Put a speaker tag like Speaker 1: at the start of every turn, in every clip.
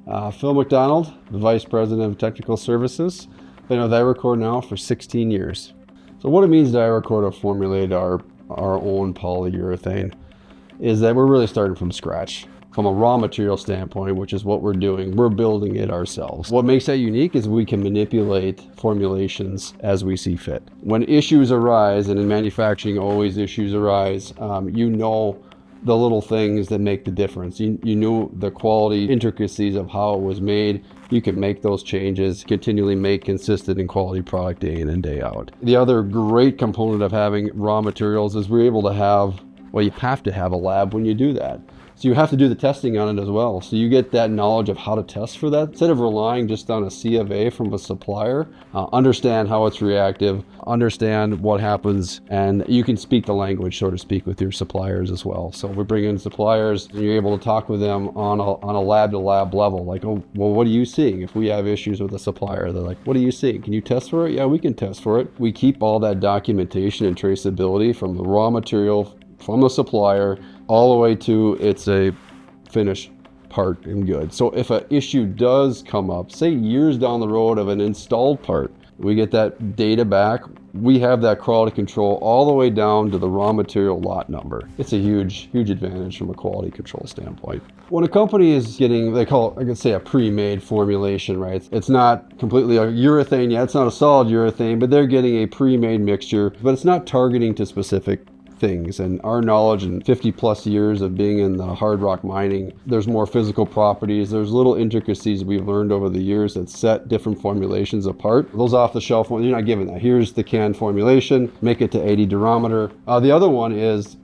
Speaker 1: Phil McDonald, the Vice President of Technical Services. Been with Iracore now for 16 years. So what it means to Iracore to formulate our own polyurethane is that we're really starting from scratch. From a raw material standpoint, which is what we're doing, we're building it ourselves. What makes that unique is we can manipulate formulations as we see fit. When issues arise, and in manufacturing always issues arise, you know the little things that make the difference. You know the quality intricacies of how it was made. You can make those changes, continually make consistent and quality product day in and day out. The other great component of having raw materials is we're able to have, well, you have to have a lab when you do that. So you have to do the testing on it as well. So you get that knowledge of how to test for that. Instead of relying just on a C of A from a supplier, understand how it's reactive, understand what happens, and you can speak the language, so to speak, with your suppliers as well. So we bring in suppliers and you're able to talk with them on a lab to lab level. Like, oh, well, what are you seeing? If we have issues with a supplier, they're like, what are you seeing? Can you test for it? Yeah, we can test for it. We keep all that documentation and traceability from the raw material, from the supplier, all the way to it's a finished part and good. So if an issue does come up, say years down the road of an installed part, we get that data back. We have that quality control all the way down to the raw material lot number. It's a huge advantage from a quality control standpoint. When a company is getting, they call it, I could say, a pre-made formulation, right? It's not completely a urethane yet. It's not a solid urethane, but they're getting a pre-made mixture, but it's not targeting to specific things. And our knowledge in 50 plus years of being in the hard rock mining, there's more physical properties, there's little intricacies we've learned over the years that set different formulations apart. Those off the shelf ones, you're not given that. Here's the canned formulation, make it to 80 durometer. The other one is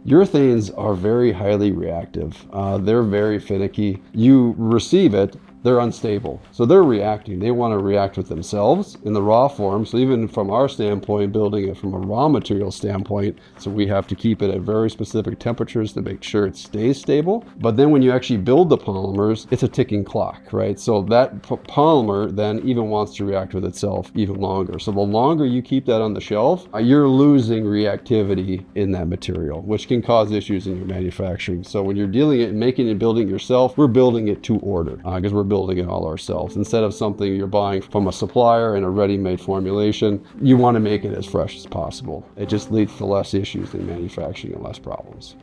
Speaker 1: urethanes are very highly reactive. They're very finicky. You receive it, they're unstable. So they're reacting. They want to react with themselves in the raw form. So even from our standpoint, building it from a raw material standpoint, so we have to keep it at very specific temperatures to make sure it stays stable. But then when you actually build the polymers, it's a ticking clock, right? So that polymer then even wants to react with itself even longer. So the longer you keep that on the shelf, you're losing reactivity in that material, which can cause issues in your manufacturing. So when you're dealing it and making and building it yourself, we're building it to order because we're building it all ourselves. Instead of something you're buying from a supplier in a ready-made formulation, you want to make it as fresh as possible. It just leads to less issues in manufacturing and less problems.